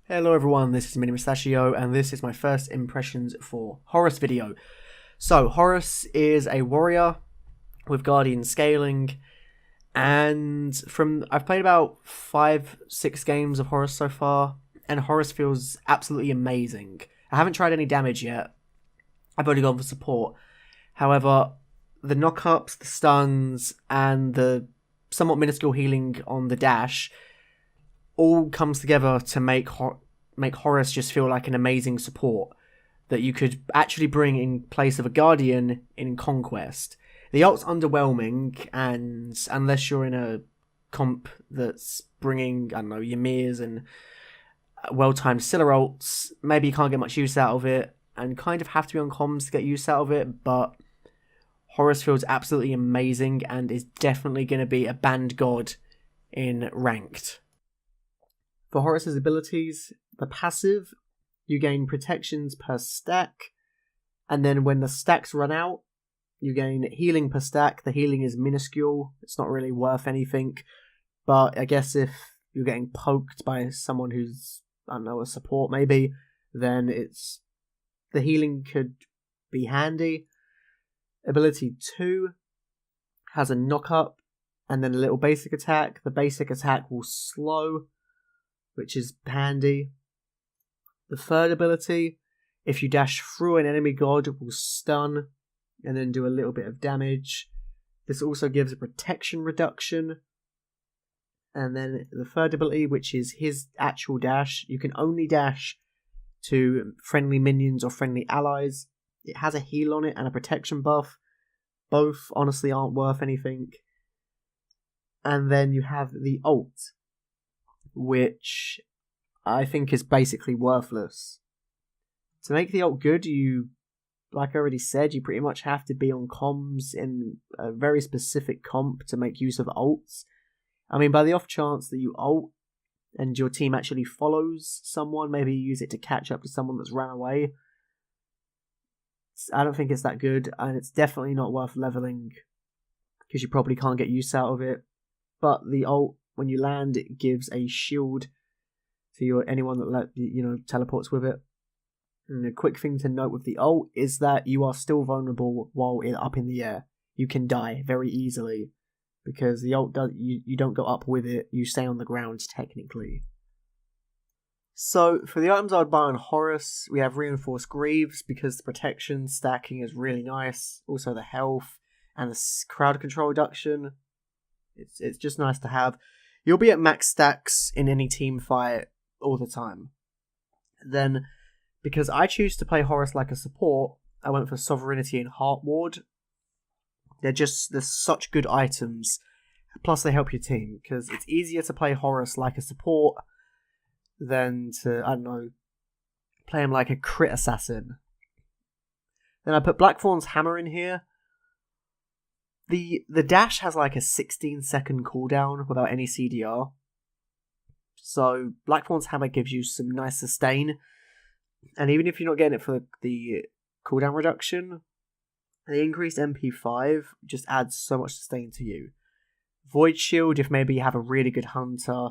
Hello everyone, this is Mini Mustachio, and this is my first impressions for Horus video. So, Horus is a warrior with Guardian scaling, and I've played about 5-6 games of Horus so far, and Horus feels absolutely amazing. I haven't tried any damage yet, I've only gone for support. However, the knockups, the stuns, and the somewhat minuscule healing on the dash all comes together to make Horus just feel like an amazing support that you could actually bring in place of a Guardian in Conquest. The ult's underwhelming, and unless you're in a comp that's bringing, I don't know, Ymir's and well-timed Scylla ults, maybe you can't get much use out of it, and kind of have to be on comms to get use out of it, but Horus feels absolutely amazing and is definitely going to be a banned god in Ranked. For Horus's abilities, the passive, you gain protections per stack, and then when the stacks run out, you gain healing per stack. The healing is minuscule, it's not really worth anything, but I guess if you're getting poked by someone who's, I don't know, a support maybe, then the healing could be handy. Ability 2 has a knock-up, and then a little basic attack. The basic attack will slow, which is handy. The third ability, if you dash through an enemy god, will stun and then do a little bit of damage. This also gives a protection reduction. And then the third ability, which is his actual dash, you can only dash to friendly minions or friendly allies. It has a heal on it and a protection buff. Both honestly aren't worth anything. And then you have the ult, which I think is basically worthless. To make the ult good, like I already said, you pretty much have to be on comms in a very specific comp to make use of ults. I mean, by the off chance that you ult and your team actually follows someone, maybe you use it to catch up to someone that's ran away, I don't think it's that good, and it's definitely not worth leveling because you probably can't get use out of it. But the ult, when you land, it gives a shield to anyone that teleports with it. And a quick thing to note with the ult is that you are still vulnerable while up in the air. You can die very easily because the ult you don't go up with it. You stay on the ground technically. So for the items I would buy on Horus, we have Reinforced Greaves because the protection stacking is really nice. Also the health and the crowd control reduction. It's just nice to have. You'll be at max stacks in any team fight all the time. Then, because I choose to play Horus like a support, I went for Sovereignty and Heart Ward. They're such good items. Plus they help your team, because it's easier to play Horus like a support than to, I don't know, play him like a crit assassin. Then I put Blackthorn's Hammer in here. The dash has like a 16-second cooldown without any CDR. So Blackthorn's Hammer gives you some nice sustain. And even if you're not getting it for the cooldown reduction, the increased MP5 just adds so much sustain to you. Void Shield, if maybe you have a really good hunter,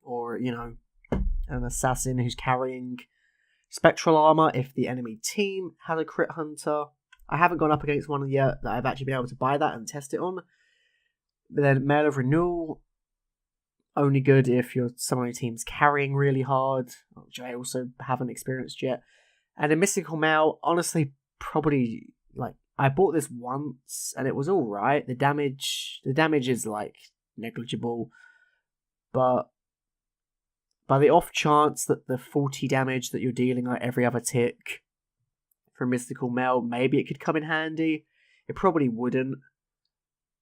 or, an assassin who's carrying. Spectral Armor, if the enemy team has a crit hunter. I haven't gone up against one yet that I've actually been able to buy that and test it on. But then Mail of Renewal, only good if someone on your team's carrying really hard, which I also haven't experienced yet. And a Mystical Mail, honestly, probably, I bought this once and it was alright. The damage is, negligible. But by the off chance that the 40 damage that you're dealing every other tick for Mystical Mail, maybe it could come in handy. It probably wouldn't.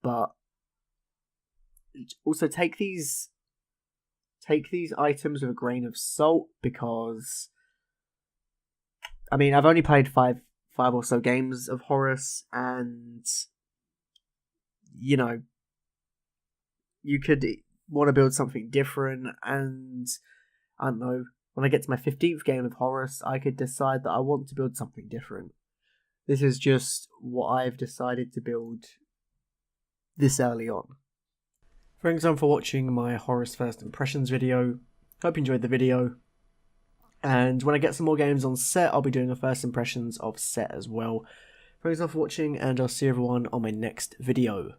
But also take these items with a grain of salt, because I've only played five or so games of Horus, and you could want to build something different, and I don't know, when I get to my 15th game of Horus, I could decide that I want to build something different. This is just what I've decided to build this early on. Thanks for watching my Horus First Impressions video. Hope you enjoyed the video. And when I get some more games on set, I'll be doing a first impressions of set as well. Thanks all for watching, and I'll see everyone on my next video.